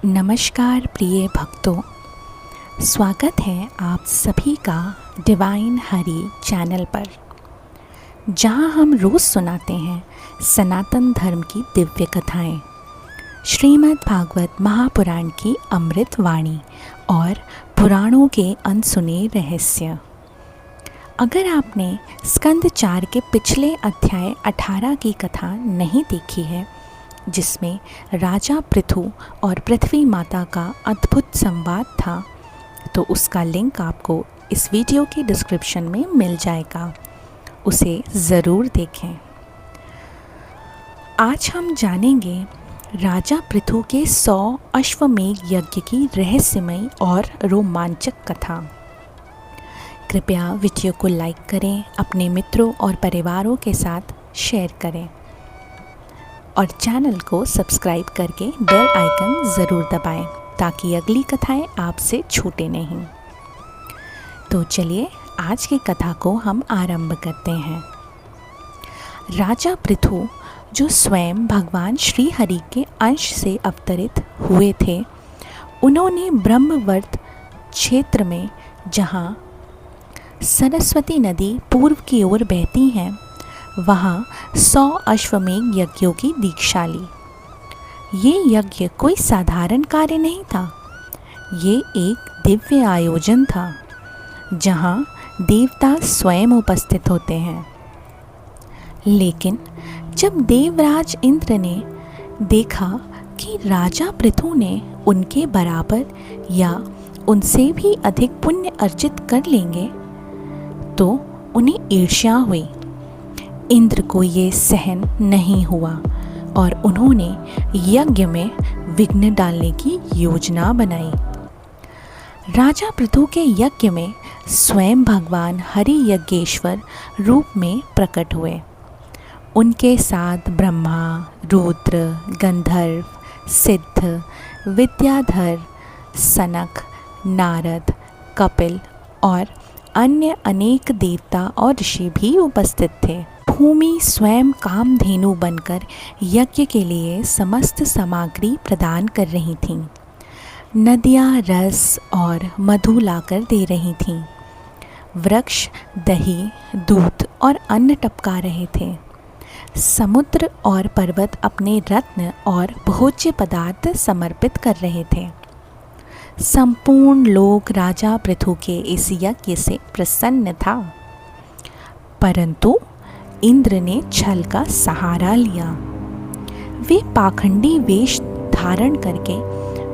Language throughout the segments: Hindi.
नमस्कार प्रिय भक्तों, स्वागत है आप सभी का डिवाइन हरी चैनल पर, जहां हम रोज़ सुनाते हैं सनातन धर्म की दिव्य कथाएं, श्रीमद् भागवत महापुराण की अमृत वाणी और पुराणों के अनसुने रहस्य। अगर आपने स्कंद 4 के पिछले अध्याय 18 की कथा नहीं देखी है, जिसमें राजा पृथु और पृथ्वी माता का अद्भुत संवाद था, तो उसका लिंक आपको इस वीडियो के डिस्क्रिप्शन में मिल जाएगा। उसे ज़रूर देखें। आज हम जानेंगे राजा पृथु के 100 अश्वमेध यज्ञ की रहस्यमयी और रोमांचक कथा। कृपया वीडियो को लाइक करें, अपने मित्रों और परिवारों के साथ शेयर करें और चैनल को सब्सक्राइब करके बेल आइकन ज़रूर दबाएं ताकि अगली कथाएं आपसे छूटे नहीं। तो चलिए आज की कथा को हम आरंभ करते हैं। राजा पृथु, जो स्वयं भगवान श्री हरि के अंश से अवतरित हुए थे, उन्होंने ब्रह्मवर्त क्षेत्र में, जहाँ सरस्वती नदी पूर्व की ओर बहती हैं, वहाँ 100 अश्वमेध यज्ञों की दीक्षा ली। ये यज्ञ कोई साधारण कार्य नहीं था। ये एक दिव्य आयोजन था, जहाँ देवता स्वयं उपस्थित होते हैं। लेकिन जब देवराज इंद्र ने देखा कि राजा पृथु ने उनके बराबर या उनसे भी अधिक पुण्य अर्जित कर लेंगे, तो उन्हें ईर्ष्या हुई। इंद्र को ये सहन नहीं हुआ और उन्होंने यज्ञ में विघ्न डालने की योजना बनाई। राजा पृथु के यज्ञ में स्वयं भगवान हरि यज्ञेश्वर रूप में प्रकट हुए। उनके साथ ब्रह्मा, रुद्र, गंधर्व, सिद्ध, विद्याधर, सनक, नारद, कपिल और अन्य अनेक देवता और ऋषि भी उपस्थित थे। भूमि स्वयं कामधेनु बनकर यज्ञ के लिए समस्त सामग्री प्रदान कर रही थीं। नदियाँ रस और मधु लाकर दे रही थीं। वृक्ष दही, दूध और अन्न टपका रहे थे। समुद्र और पर्वत अपने रत्न और भोज्य पदार्थ समर्पित कर रहे थे। संपूर्ण लोक राजा पृथु के इस यज्ञ से प्रसन्न था, परंतु इंद्र ने छल का सहारा लिया। वे पाखंडी वेश धारण करके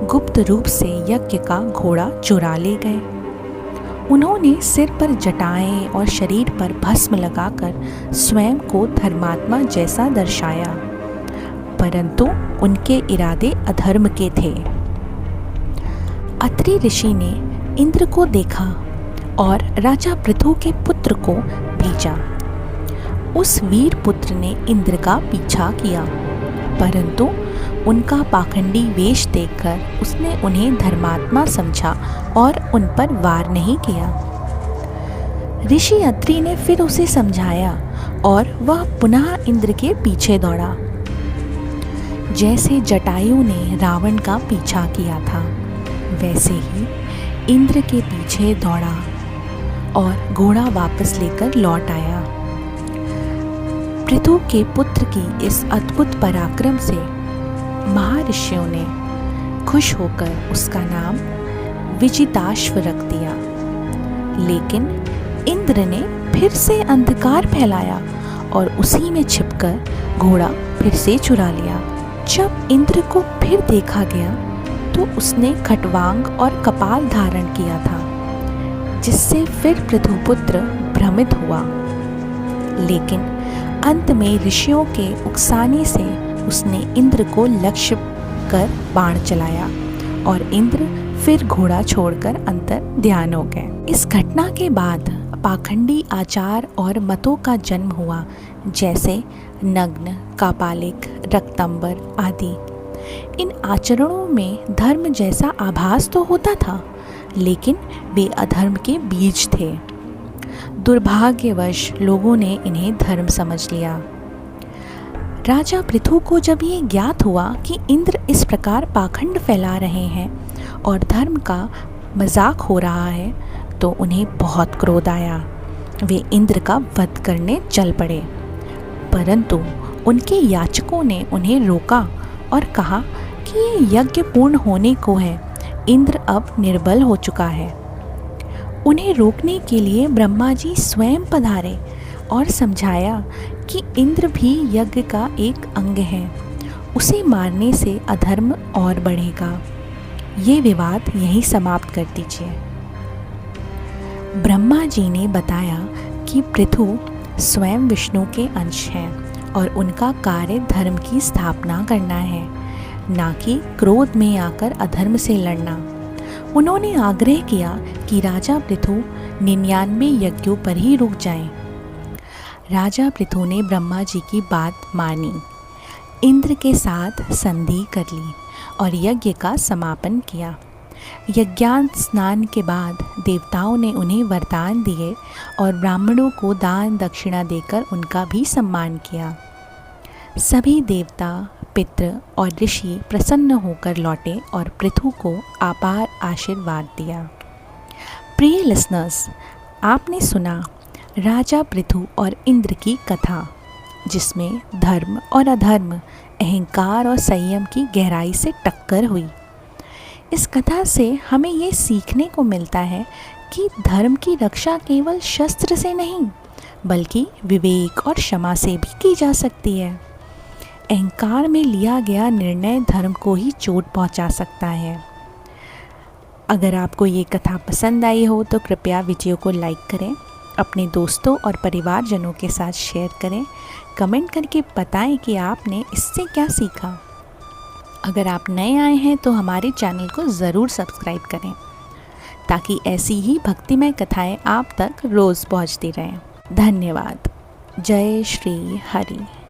गुप्त रूप से यज्ञ का घोड़ा चुरा ले गए। उन्होंने सिर पर जटाएं और शरीर पर भस्म लगाकर स्वयं को धर्मात्मा जैसा दर्शाया, परंतु उनके इरादे अधर्म के थे। अत्रि ऋषि ने इंद्र को देखा और राजा पृथु के पुत्र को भेजा। उस वीर पुत्र ने इंद्र का पीछा किया, परंतु उनका पाखंडी वेश देखकर उसने उन्हें धर्मात्मा समझा और उन पर वार नहीं किया। ऋषि अत्रि ने फिर उसे समझाया और वह पुनः इंद्र के पीछे दौड़ा। जैसे जटायु ने रावण का पीछा किया था, वैसे ही इंद्र के पीछे दौड़ा और घोड़ा वापस लेकर लौट आया। पृथु के पुत्र की इस अद्भुत पराक्रम से महर्षियों ने खुश होकर उसका नाम विजिताश्व रख दिया। लेकिन इंद्र ने फिर से अंधकार फैलाया और उसी में छिपकर घोड़ा फिर से चुरा लिया। जब इंद्र को फिर देखा गया, तो उसने खटवांग और कपाल धारण किया था, जिससे फिर पृथुपुत्र भ्रमित हुआ। लेकिन अंत में ऋषियों के उकसाने से उसने इंद्र को लक्ष्य कर बाण चलाया और इंद्र फिर घोड़ा छोड़कर अंतर ध्यान हो गए। इस घटना के बाद पाखंडी आचार और मतों का जन्म हुआ, जैसे नग्न, कापालिक, रक्तंबर आदि। इन आचरणों में धर्म जैसा आभास तो होता था, लेकिन वे अधर्म के बीज थे। दुर्भाग्यवश लोगों ने इन्हें धर्म समझ लिया। राजा पृथु को जब ये ज्ञात हुआ कि इंद्र इस प्रकार पाखंड फैला रहे हैं और धर्म का मजाक हो रहा है तो उन्हें बहुत क्रोध आया। वे इंद्र का वध करने चल पड़े, परंतु उनके याचकों ने उन्हें रोका और कहा कि ये यज्ञ पूर्ण होने को है, इंद्र अब निर्बल हो चुका है। उन्हें रोकने के लिए ब्रह्मा जी स्वयं पधारे और समझाया कि इंद्र भी यज्ञ का एक अंग है, उसे मारने से अधर्म और बढ़ेगा। ये विवाद यहीं समाप्त कर दीजिए। ब्रह्मा जी ने बताया कि पृथु स्वयं विष्णु के अंश हैं और उनका कार्य धर्म की स्थापना करना है, ना कि क्रोध में आकर अधर्म से लड़ना। उन्होंने आग्रह किया कि राजा पृथु 99 यज्ञों पर ही रुक जाएं। राजा पृथु ने ब्रह्मा जी की बात मानी, इंद्र के साथ संधि कर ली और यज्ञ का समापन किया। यज्ञान स्नान के बाद देवताओं ने उन्हें वरदान दिए और ब्राह्मणों को दान दक्षिणा देकर उनका भी सम्मान किया। सभी देवता, पितृ और ऋषि प्रसन्न होकर लौटे और पृथु को अपार आशीर्वाद दिया। प्रिय लिसनर्स, आपने सुना राजा पृथु और इंद्र की कथा, जिसमें धर्म और अधर्म, अहंकार और संयम की गहराई से टक्कर हुई। इस कथा से हमें ये सीखने को मिलता है कि धर्म की रक्षा केवल शस्त्र से नहीं, बल्कि विवेक और क्षमा से भी की जा सकती है। अहंकार में लिया गया निर्णय धर्म को ही चोट पहुंचा सकता है। अगर आपको ये कथा पसंद आई हो तो कृपया वीडियो को लाइक करें, अपने दोस्तों और परिवारजनों के साथ शेयर करें, कमेंट करके बताएं कि आपने इससे क्या सीखा। अगर आप नए आए हैं तो हमारे चैनल को ज़रूर सब्सक्राइब करें, ताकि ऐसी ही भक्तिमय कथाएं आप तक रोज़ पहुंचती रहें। धन्यवाद। जय श्री हरि।